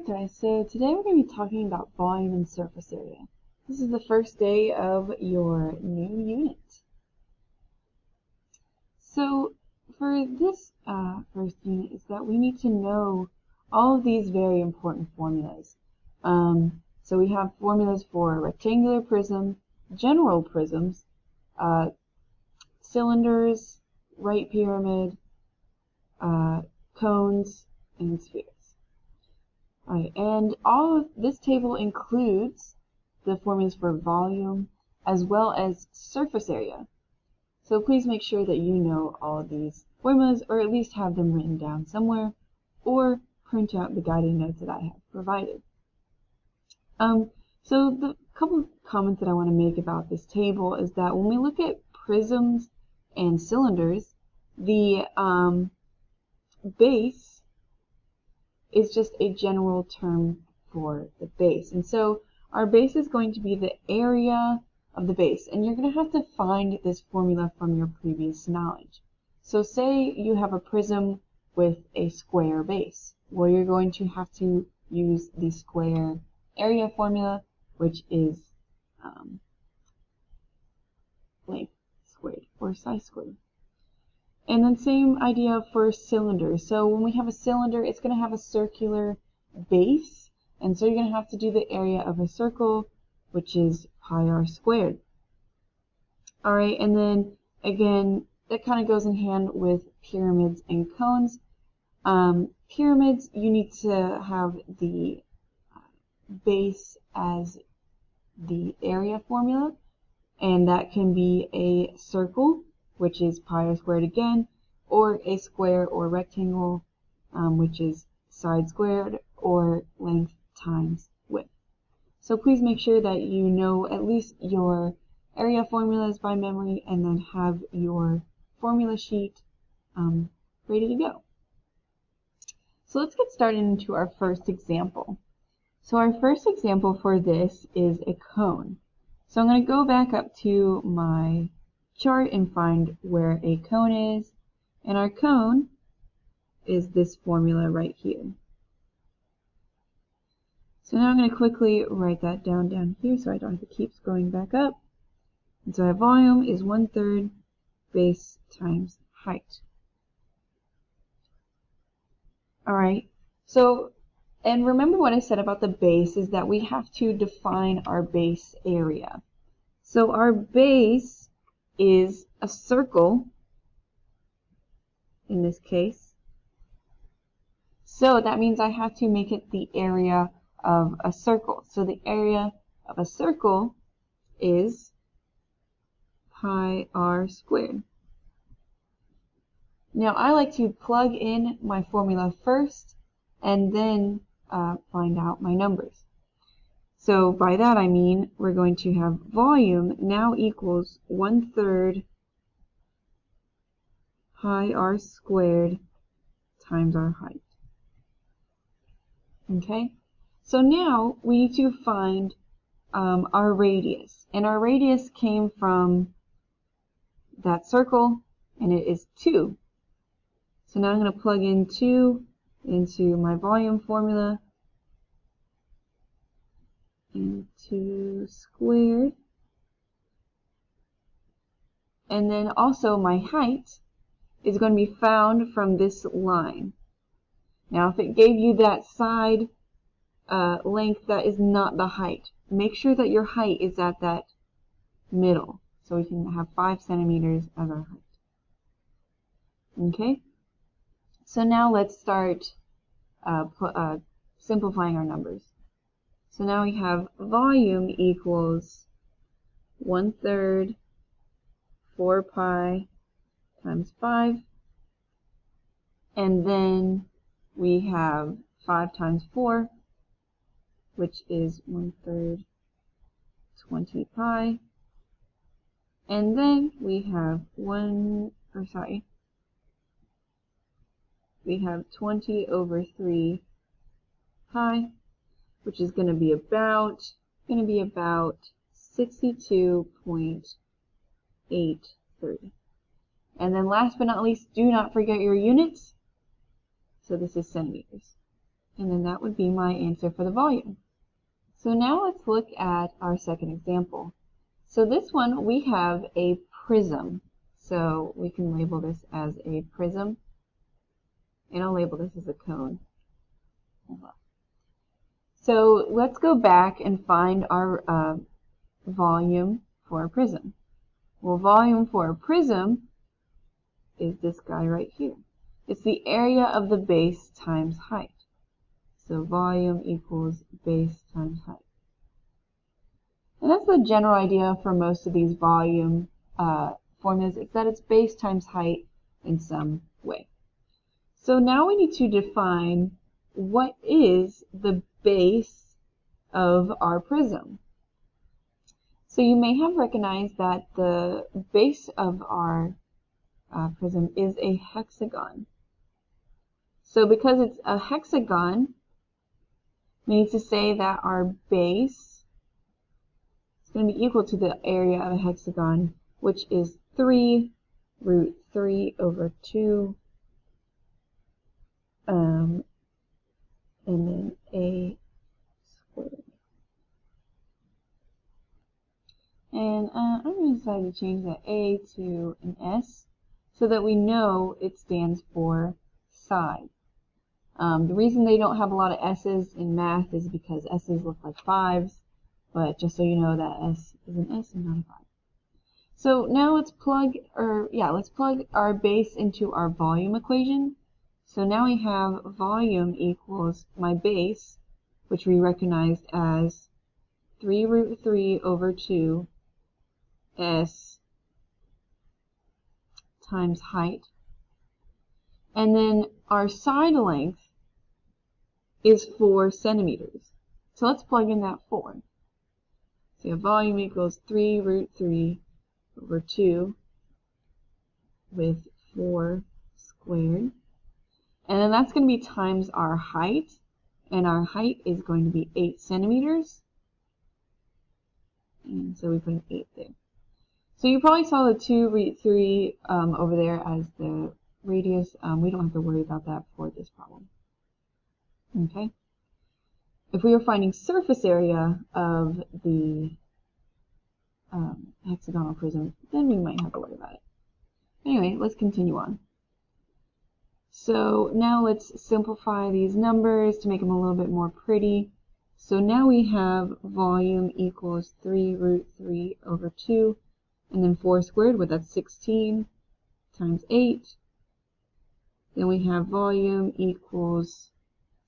Alright guys, so today we're going to be talking about volume and surface area. This is the first day of your new unit. So for this first unit is that we need to know all of these very important formulas. So we have formulas for rectangular prism, general prisms, cylinders, right pyramid, cones, and spheres. Alright, and all of this table includes the formulas for volume as well as surface area. So please make sure that you know all of these formulas, or at least have them written down somewhere, or print out the guiding notes that I have provided. So the couple of comments that I want to make about this table is that when we look at prisms and cylinders, the base is just a general term for the base. And so our base is going to be the area of the base. And you're going to have to find this formula from your previous knowledge. So say you have a prism with a square base. Well, you're going to have to use the square area formula, which is length squared, or size squared. And then same idea for cylinders. So when we have a cylinder, it's going to have a circular base, and so you're going to have to do the area of a circle, which is pi r squared. Alright, and then again, that kind of goes in hand with pyramids and cones. Pyramids, you need to have the base as the area formula, and that can be a circle, which is pi r squared again, or a square or rectangle, which is side squared, or length times width. So please make sure that you know at least your area formulas by memory, and then have your formula sheet ready to go. So let's get started into our first example. So our first example for this is a cone. So I'm going to go back up to my chart and find where a cone is, and our cone is this formula right here. So now I'm going to quickly write that down here so I don't have to keep scrolling back up. And so our volume is 1/3 base times height. Alright, so, and remember what I said about the base is that we have to define our base area. So our base is a circle in this case. So that means I have to make it the area of a circle. So the area of a circle is pi r squared. Now I like to plug in my formula first and then find out my numbers. So by that I mean we're going to have volume now equals 1/3 pi r squared times our height. Okay, so now we need to find our radius, and our radius came from that circle, and it is 2. So now I'm going to plug in 2 into my volume formula, and 2 squared, and then also my height is going to be found from this line. Now if it gave you that side length, that is not the height. Make sure that your height is at that middle, so we can have 5 centimeters as our height. Okay, so now let's start simplifying our numbers. So now we have volume equals 1/3 4 pi times 5, and then we have 5 times 4, which is 1/3 20 pi, and then we have we have 20 over 3 pi, which is going to be about 62.830. And then last but not least, do not forget your units. So this is centimeters. And then that would be my answer for the volume. So now let's look at our second example. So this one we have a prism. So we can label this as a prism. And I'll label this as a cone. So let's go back and find our volume for a prism. Well, volume for a prism is this guy right here. It's the area of the base times height. So volume equals base times height. And that's the general idea for most of these volume formulas. It's that it's base times height in some way. So now we need to define what is the base of our prism. So you may have recognized that the base of our prism is a hexagon. So because it's a hexagon, we need to say that our base is going to be equal to the area of a hexagon, which is 3 root 3 over 2, and then a squared. And I'm going to decide to change that A to an S so that we know it stands for side. The reason they don't have a lot of S's in math is because S's look like 5s, but just so you know that S is an S and not a 5. So now let's plug our base into our volume equation. So now we have volume equals my base, which we recognized as 3 root 3 over 2 S times height. And then our side length is 4 centimeters. So let's plug in that 4. So your volume equals 3 root 3 over 2 with 4 squared. And then that's going to be times our height. And our height is going to be 8 centimeters. And so we put an 8 there. So you probably saw the 2 root 3 over there as the radius. We don't have to worry about that for this problem. Okay. If we were finding surface area of the hexagonal prism, then we might have to worry about it. Anyway, let's continue on. So now let's simplify these numbers to make them a little bit more pretty. So now we have volume equals 3 root 3 over 2, and then 4 squared, well, that's 16 times 8. Then we have volume equals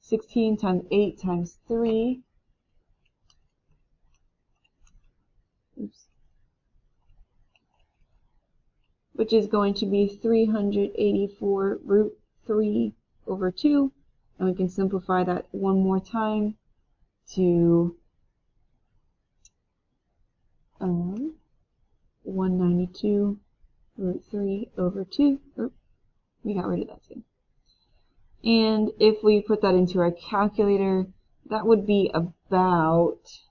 16 times 8 times 3. Oops. Which is going to be 384 root 3 over 2. And we can simplify that one more time to 192 root 3 over 2. Oop, we got rid of that too. And if we put that into our calculator, that would be about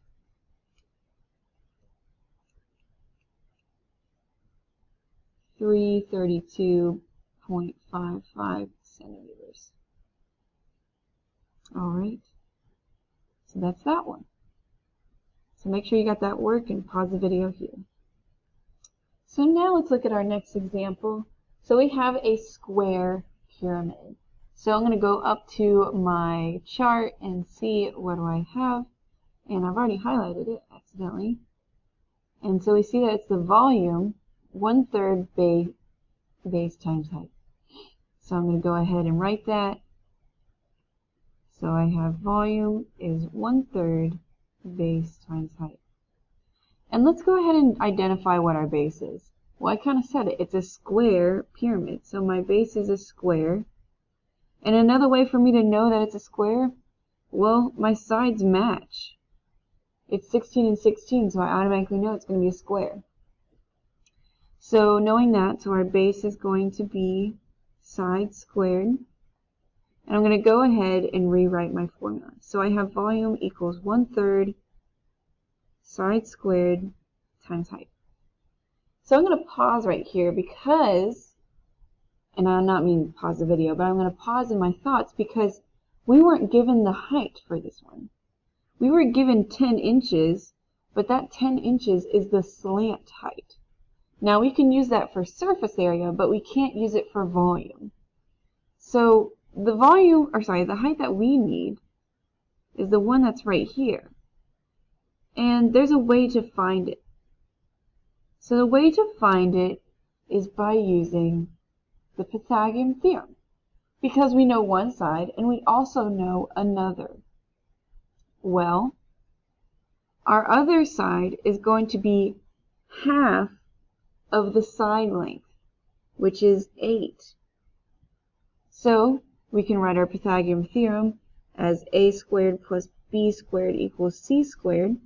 332.55 centimeters. Alright, so that's that one. So make sure you got that work and pause the video here. So now let's look at our next example. So we have a square pyramid. So I'm going to go up to my chart and see what do I have. And I've already highlighted it accidentally. And so we see that it's the volume 1/3 base times height. So I'm going to go ahead and write that. So I have volume is 1/3 base times height. And let's go ahead and identify what our base is. Well, I kind of said it. It's a square pyramid. So my base is a square. And another way for me to know that it's a square, well, my sides match. It's 16 and 16, so I automatically know it's going to be a square. So knowing that, so our base is going to be side squared. And I'm going to go ahead and rewrite my formula. So I have volume equals 1/3 side squared times height. So I'm going to pause right here because, and I'm not meaning to pause the video, but I'm going to pause in my thoughts because we weren't given the height for this one. We were given 10 inches, but that 10 inches is the slant height. Now we can use that for surface area, but we can't use it for volume. So the the height that we need is the one that's right here. And there's a way to find it. So the way to find it is by using the Pythagorean theorem, because we know one side and we also know another. Well, our other side is going to be half of the side length, which is 8. So we can write our Pythagorean theorem as a squared plus b squared equals c squared.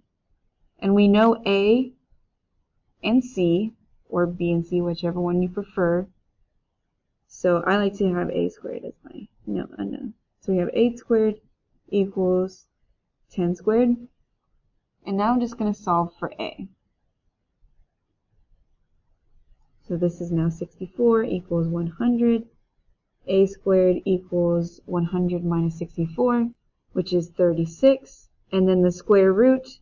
And we know a and c, or b and c, whichever one you prefer. So I like to have a squared as my unknown. So we have 8 squared equals 10 squared. And now I'm just going to solve for a. So this is now 64 equals 100. A squared equals 100 minus 64, which is 36. And then the square root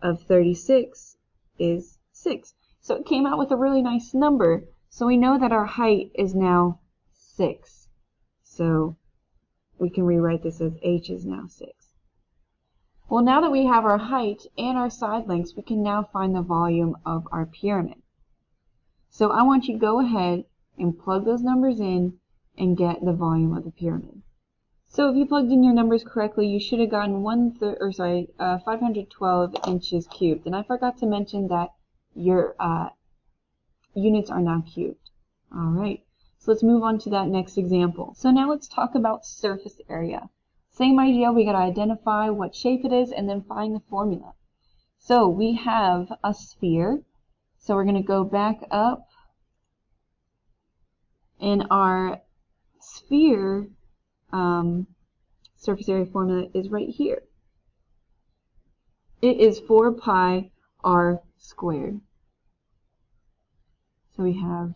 of 36 is 6. So it came out with a really nice number. So we know that our height is now 6. So we can rewrite this as h is now 6. Well, now that we have our height and our side lengths, we can now find the volume of our pyramid. So I want you to go ahead and plug those numbers in and get the volume of the pyramid. So if you plugged in your numbers correctly, you should have gotten 512 inches cubed. And I forgot to mention that your units are now cubed. All right, so let's move on to that next example. So now let's talk about surface area. Same idea, we got to identify what shape it is and then find the formula. So we have a sphere. So we're going to go back up, and our sphere surface area formula is right here. It is 4 pi r squared. So we have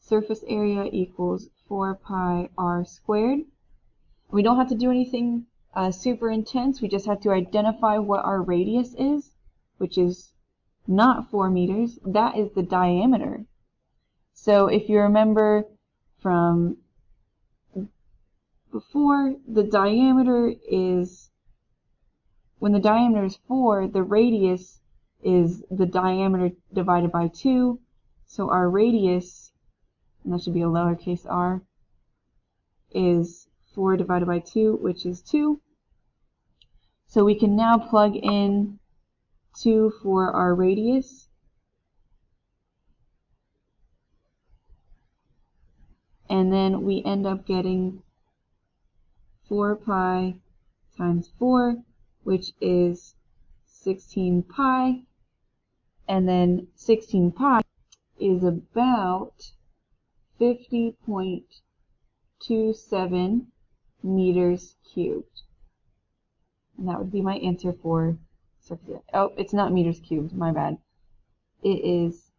surface area equals 4 pi r squared. We don't have to do anything super intense. We just have to identify what our radius is, which is not 4 meters. That is the diameter. So if you remember from before, the diameter is, when the diameter is 4, the radius is the diameter divided by 2. So our radius, and that should be a lowercase r, is 4 divided by 2, which is 2. So we can now plug in 2 for our radius. And then we end up getting 4 pi times 4, which is 16 pi. And then 16 pi is about 50.27 meters cubed. And that would be my answer for surface area. Oh, it's not meters cubed, my bad. It is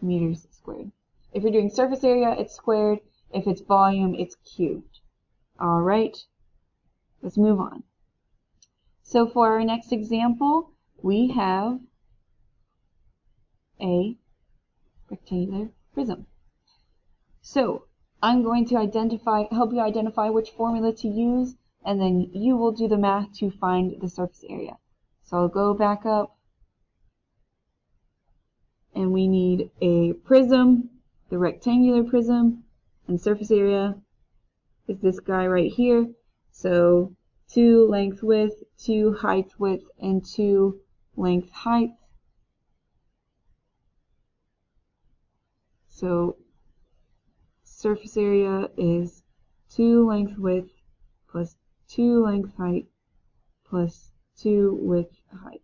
meters squared. If you're doing surface area, it's squared. If it's volume, it's cubed. All right, let's move on. So for our next example, we have a rectangular prism. So I'm going to help you identify which formula to use, and then you will do the math to find the surface area. So I'll go back up, and we need a prism, the rectangular prism, and surface area is this guy right here. So 2 length width, 2 height width, and 2 length height. So surface area is 2 length width plus 2 length height plus 2 width height.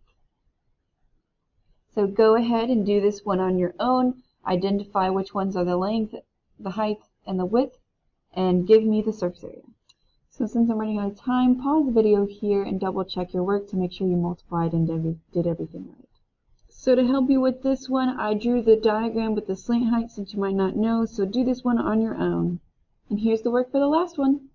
So go ahead and do this one on your own. Identify which ones are the length, the height, and the width, and give me the surface area. So since I'm running out of time, pause the video here and double check your work to make sure you multiplied and did everything right. So to help you with this one, I drew the diagram with the slant height since you might not know, so do this one on your own. And here's the work for the last one.